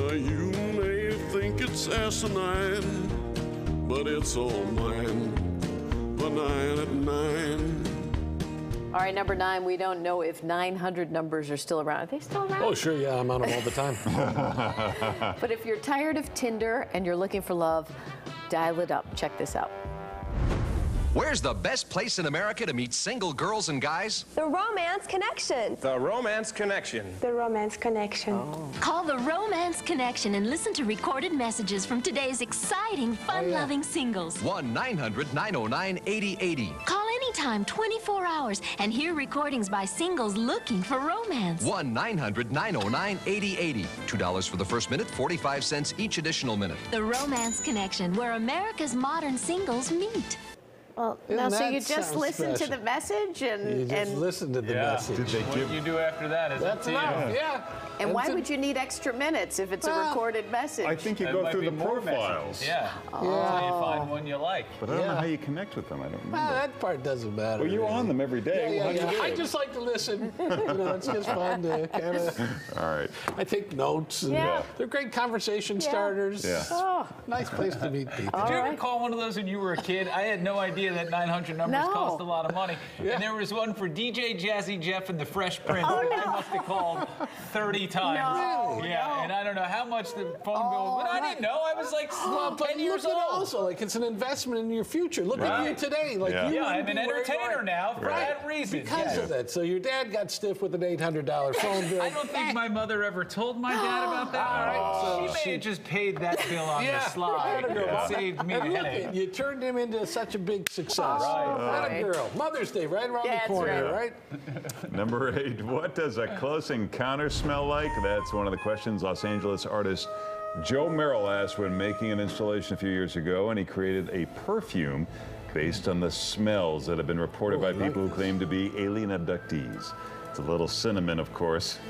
Now you may think it's asinine, but it's all mine. The 9 at 9. All right, number 9, we don't know if 900 numbers are still around. Are they still around? Oh, sure, yeah, I'm on them all the time. But if you're tired of Tinder and you're looking for love, dial it up. Check this out. Where's the best place in America to meet single girls and guys? The Romance Connection. The Romance Connection. The Romance Connection. Oh. Call the Romance Connection and listen to recorded messages from today's exciting, fun-loving singles. 1-900-909-8080. Call anytime, 24 hours, and hear recordings by singles looking for romance. 1-900-909-8080. $2 for the first minute, 45 cents each additional minute. The Romance Connection, where America's modern singles meet. Well, no, so you just listen to the message and... You just listen to the message. What you do after that is That's enough, yeah. And why would you need extra minutes if it's a recorded message? I think you go through the profiles. Yeah. Until you find one you like. But I don't know how you connect with them. I don't remember. That part doesn't matter. Well, you're on them every day. Yeah, How do you do I it? just like to listen. It's just fun to kind of... All right. I take notes. And they're great conversation starters. Yeah. Oh. Nice place to meet people. Did you ever call one of those when you were a kid? I had no idea that 900 numbers cost a lot of money. And there was one for DJ Jazzy Jeff and the Fresh Prince. I must have called 30 times. And I don't know how much the phone bill was, but I didn't know. I was like 10 years old. Also, like, it's an investment in your future. Look at you today. Like, you I'm an entertainer now for that reason. Because of that. So your dad got stiff with an $800 phone bill. I don't think my mother ever told my dad about that. All right, so she may have just paid that bill on the slide. It saved me the headache. You turned him into such a big success. What a girl. Mother's Day right around the corner, right? Number 8, what does a close encounter smell like? That's one of the questions Los Angeles artist Joe Merrill asked when making an installation a few years ago, and he created a perfume based on the smells that have been reported by people who claim to be alien abductees. It's a little cinnamon, of course,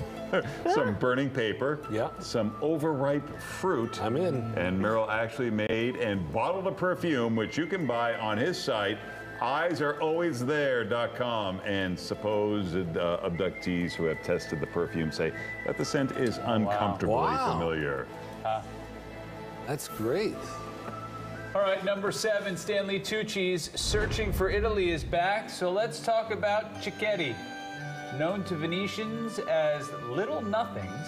some burning paper, some overripe fruit. I'm in. And Merrill actually made and bottled a perfume, which you can buy on his site, EyesAreAlwaysThere.com, and supposed abductees who have tested the perfume say that the scent is uncomfortably familiar. That's great. All right, number 7, Stanley Tucci's Searching for Italy is back, so let's talk about cicchetti. Known to Venetians as little nothings,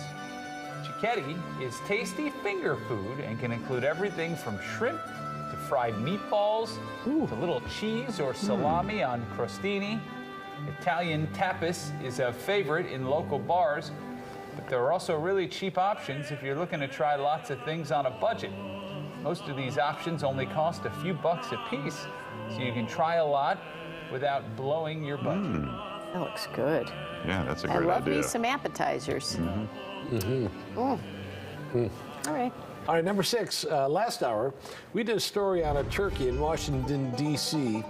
cicchetti is tasty finger food and can include everything from shrimp to fried meatballs, to little cheese or salami on crostini. Italian tapas is a favorite in local bars, but there are also really cheap options if you're looking to try lots of things on a budget. Most of these options only cost a few bucks a piece, so you can try a lot without blowing your budget. That looks good. Yeah, that's a great idea. I love me some appetizers. All right. All right, number 6, last hour, we did a story on a turkey in Washington, D.C.,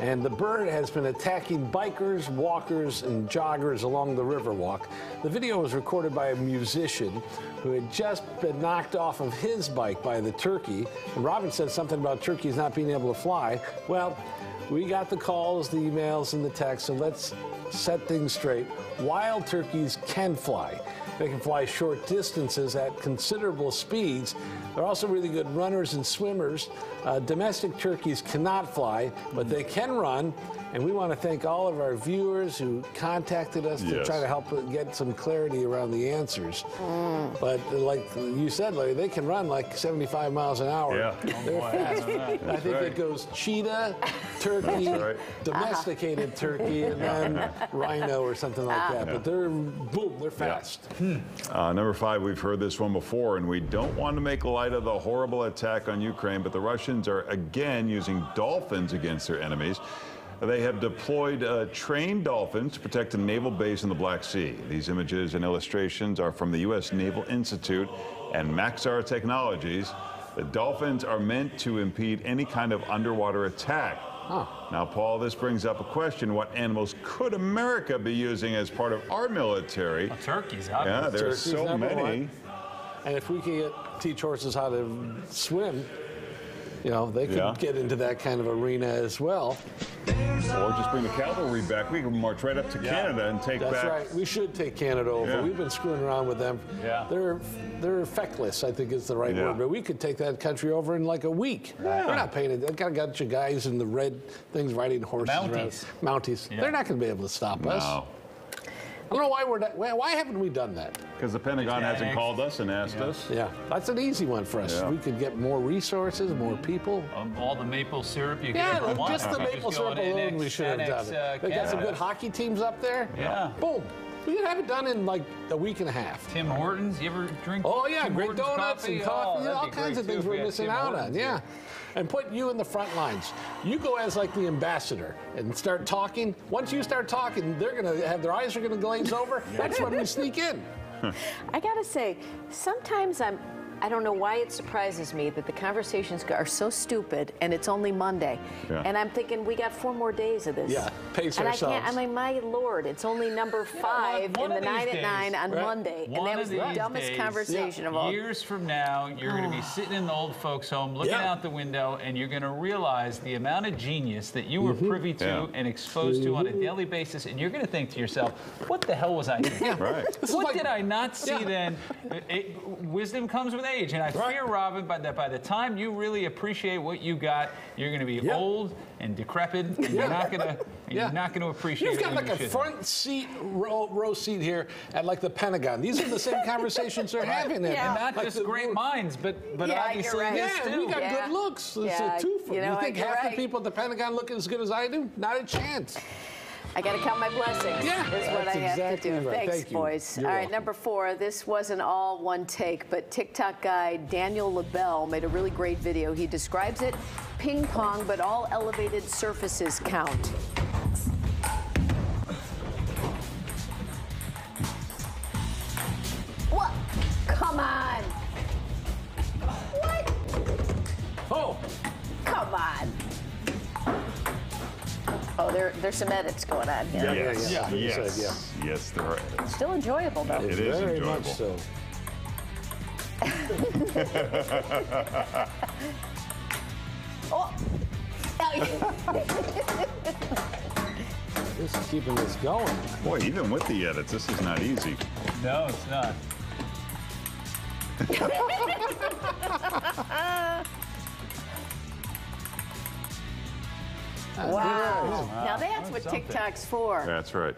and the bird has been attacking bikers, walkers, and joggers along the Riverwalk. The video was recorded by a musician who had just been knocked off of his bike by the turkey. And Robin said something about turkeys not being able to fly. Well, we got the calls, the emails, and the texts, so let's set things straight. Wild turkeys can fly. They can fly short distances at considerable speeds. They're also really good runners and swimmers. Domestic turkeys cannot fly, but they can run. And we want to thank all of our viewers who contacted us to try to help get some clarity around the answers. But like you said, Larry, they can run like 75 miles an hour. Yeah. They're fast. I think it goes cheetah, turkey, domesticated turkey, and then rhino or something like that. But they're, boom, they're fast. Number 5, we've heard this one before, and we don't want to make light of the horrible attack on Ukraine, but the Russians are again using dolphins against their enemies. They have deployed trained dolphins to protect a naval base in the Black Sea. These images and illustrations are from the U.S. Naval Institute and Maxar Technologies. The dolphins are meant to impede any kind of underwater attack. Now, Paul, this brings up a question. What animals could America be using as part of our military? Turkeys, Yeah, there's so many. And if we can teach horses how to swim, You know, they could Yeah. get into that kind of arena as well. Or just bring the cavalry back. We can march right up to Canada and take That's back. right. We should take Canada over. Yeah. We've been screwing around with them. Yeah. They're feckless, I think is the right Yeah. word. But we could take that country over in like a week. We're not paying it. They've got your guys in the red things riding horses around. Mounties. Yeah. They're not going to be able to stop us. No. I don't know why we're not. Why haven't we done that? Because the Pentagon Just hasn't annex. called us and asked us. Yeah, that's an easy one for us. Yeah. We could get more resources, more people. All the maple syrup you can Yeah, ever want. just the You maple just go syrup and alone, we should have annex, done it. They got some Canada. good hockey teams up there. Yeah. Boom. We could have it done in like a week and a half. Tim Hortons, you ever drink? Oh yeah, Tim great Hortons donuts and coffee, Oh, yeah, that'd all be kinds of great, too, things if we we're had missing Tim out Hortons on. here. Yeah. And put you in the front lines. You go as like the ambassador and start talking. Once you start talking, they're gonna have their eyes are gonna glaze over. That's when we sneak in. I gotta say, sometimes I don't know why it surprises me that the conversations are so stupid and it's only Monday. Yeah. And I'm thinking we got 4 more days of this. Yeah, pace and ourselves. I can't, I mean, my Lord, it's only number 5 one in the of these 9 at days, 9 on right. Monday. And One that of was the these dumbest days, conversation of all. Years from now, you're going to be sitting in the old folks' home, looking Yeah. out the window, and you're going to realize the amount of genius that you were privy to Yeah. and exposed to on a daily basis, and you're going to think to yourself, "What the hell was I thinking? Right. This is What like- did I not see Yeah. then?" Wisdom comes with age, and I fear, Robin, that by the time you really appreciate what you got, you're going to be Yeah. old and decrepit, and you're not going to. Yeah. You're not going to appreciate You've it. got when like you a should. front seat row seat here at like the Pentagon. These are the same conversations they're having there. Yeah. And not Like just the- great minds, but Yeah, you're obviously right. this Yeah, and we too. got Yeah. good looks. It's Yeah, a twofer. you know, think you're half right. the people at the Pentagon look as good as I do? Not a chance. I got to count my blessings. Yeah, is what that's I have exactly to do. right. Thanks, Thank you. boys. You're all right, welcome. number 4. This wasn't all one take, but TikTok guy Daniel LaBelle made a really great video. He describes it ping pong, but all elevated surfaces count. What? Come on. What? Oh, Come on. Oh, there's some edits going on here. Yes. yeah. Like you Yes. said, Yes, there are. Still enjoyable, though. It is very enjoyable. much so. Oh. Just keeping this going. Boy, even with the edits, this is not easy. No, it's not. Wow. Now that's what something. TikTok's for. That's right.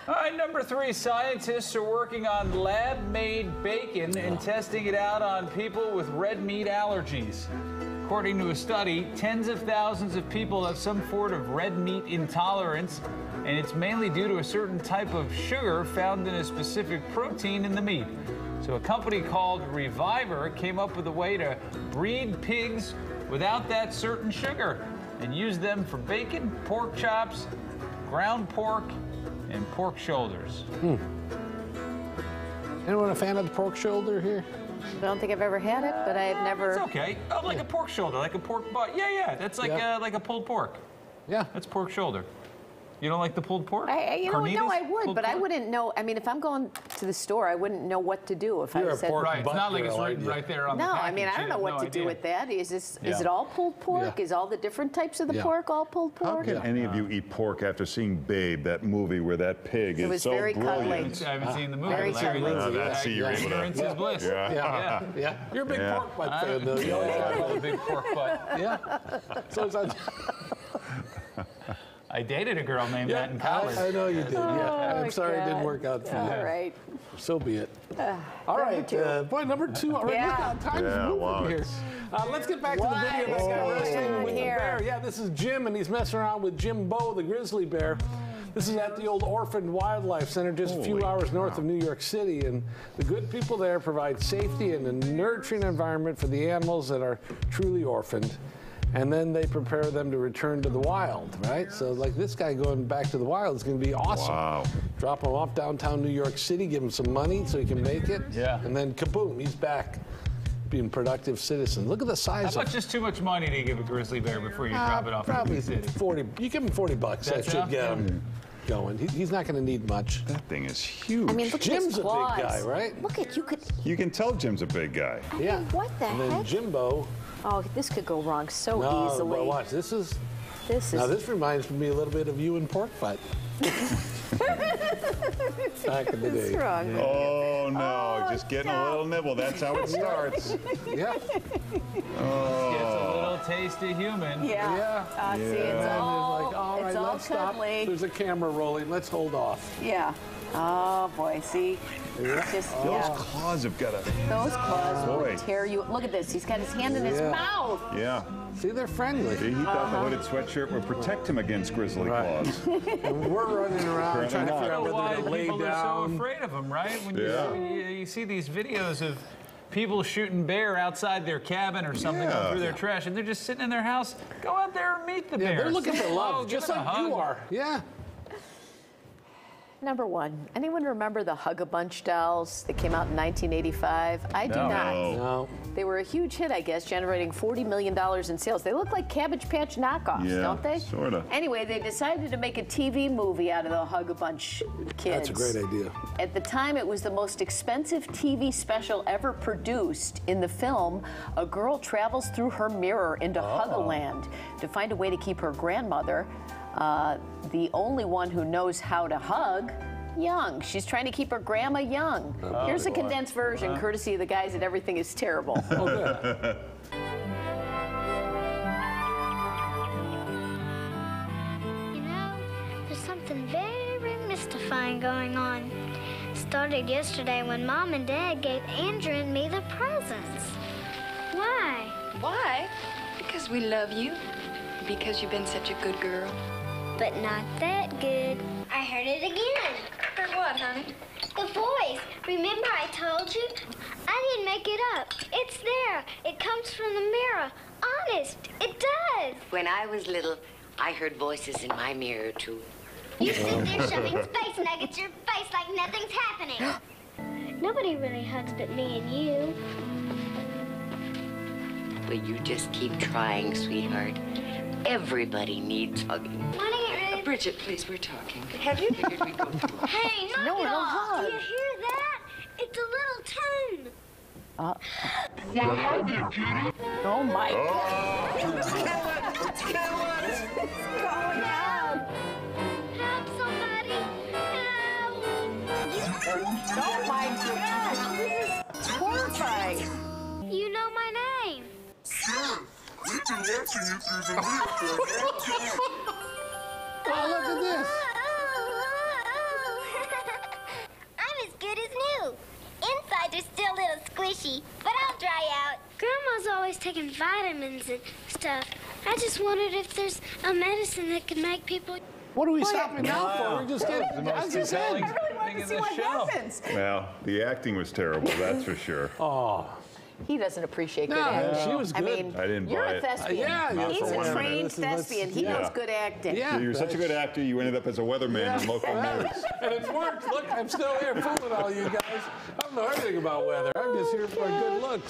All right, number 3, scientists are working on lab-made bacon and testing it out on people with red meat allergies. According to a study, tens of thousands of people have some form of red meat intolerance, and it's mainly due to a certain type of sugar found in a specific protein in the meat. So a company called Reviver came up with a way to breed pigs without that certain sugar and use them for bacon, pork chops, ground pork, and pork shoulders. Anyone a fan of the pork shoulder here? I don't think I've ever had it, but I've never. It's okay. Oh, like a pork shoulder, like a pork butt. Yeah. That's like Yeah. like a pulled pork. Yeah. That's pork shoulder. You don't like the pulled pork? You know, no, Carnitas? I would, Pulled but I pork? wouldn't know. I mean, if I'm going to the store, I wouldn't know what to do if You're I a said. pork Right, it's butt not like it's girl, written aren't you? right there on the No, package. I mean, I You don't know have what no to do idea. with that. Is Yeah. it all pulled pork? Yeah. Is all the different types of the Yeah. pork all pulled How pork? can any of you eat pork after seeing Babe, that movie where that pig It is was so very brilliant? cuddly. I haven't seen the movie. Very Larry cuddly. Lindsay. That's see, you're able to- Ignorance is bliss. Yeah. Yeah. You're a big Yeah. pork butt I fan, though. You always have love a big pork butt. Yeah. So it's on. I dated a girl named that in Yeah, college. I know you did. Yeah. my I'm sorry it didn't God. work out for All you. right. So be it. All right. two. Boy, number 2. All right, Yeah. look how time's Yeah, moving wow, here. it's- Let's get back to the What video. This is guy going wrestling on with the here? bear. Yeah, this is Jim, and he's messing around with Jimbo, the grizzly bear. This is at the old Orphaned Wildlife Center, just a few Holy hours north cow. of New York City. And the good people there provide safety and a nurturing environment for the animals that are truly orphaned. And then they prepare them to return to the wild, right? So, like this guy going back to the wild is going to be awesome. Wow. Drop him off downtown New York City, give him some money so he can make it. Yeah. And then kaboom, he's back being a productive citizen. Look at the How size of much is too much money to give a grizzly bear before you drop it off in probably the city? 40. You give him $40. That That's should enough? get him going. He's not going to need much. That thing is huge. I mean, look Jim's at his a big claws. guy, right? Look at you could. You can tell Jim's a big guy. Yeah. What the And then heck? Jimbo Oh, this could go wrong so No, easily. well, watch. This is. Now this reminds me a little bit of you and pork butt. Back in the What's day. wrong? Oh, no. Just getting a little nibble. That's how it starts. Yeah. Gets a little taste of human. Yeah. Yeah. See, it's all, Like, all right, it's all let's stop. cuddly. There's a camera rolling. Let's hold off. Yeah. Oh, boy. See? It's just, Those claws have got a... Those claws Boy. will tear you. Look at this. He's got his hand in his Yeah. mouth. Yeah. See, they're friendly. He thought the hooded sweatshirt would protect him against grizzly claws. And we're running around trying to not. figure out whether Why to lay people are so down. afraid of them, right? When Yeah. you see these videos of people shooting bear outside their cabin or something, Yeah. going through their trash, and they're just sitting in their house. Go out there and meet the Yeah, bear. they're looking for Oh, love, give just it a like you hug. are. Yeah. Number one, anyone remember the Hug-a-Bunch dolls that came out in 1985? I do No. not. No. They were a huge hit, I guess, generating $40 million in sales. They look like Cabbage Patch knockoffs, Yeah, don't they? sorta. Anyway, they decided to make a TV movie out of the Hug-a-Bunch kids. That's a great idea. At the time, it was the most expensive TV special ever produced. In the film, a girl travels through her mirror into Hug-a-Land to find a way to keep her grandmother, the only one who knows how to hug, young. She's trying to keep her grandma young. Here's a condensed version, courtesy of the guys at Everything is Terrible. Oh, good. You know, there's something very mystifying going on. Started yesterday when Mom and Dad gave Andrew and me the presents. Why? Why? Because we love you. Because you've been such a good girl. But not that good. I heard it again. Heard what, honey? The voice. Remember I told you? I didn't make it up. It's there. It comes from the mirror. Honest, it does. When I was little, I heard voices in my mirror, too. You sit there shoving space nuggets in your face like nothing's happening. Nobody really hugs but me and you. But you just keep trying, sweetheart. Everybody needs hugging. Wanna get rid Bridget, please, we're talking. Have you figured we'd go through? Hey, knock No, it no off. hug. Do you hear that? It's a little tune. Oh my God. Help somebody. Help. Oh my gosh, this is horrifying. You know my name. Oh, look at this. I'm as good as new. Insides are still a little squishy, but I'll dry out. Grandma's always taking vitamins and stuff. I just wondered if there's a medicine that could make people... What are we stopping now for? We're just getting. The most compelling thing in this show. Well, the acting was terrible, that's for sure. Oh. He doesn't appreciate good No, acting. she was I good. mean, I didn't you're buy a it. thespian. Yeah, He's for a one trained minute. thespian. He Yeah. knows good acting. Yeah. You're such a good actor, you ended up as a weatherman in local news. And it's worked. Look, I'm still here fooling all you guys. I don't know everything about weather. I'm just here for a good look.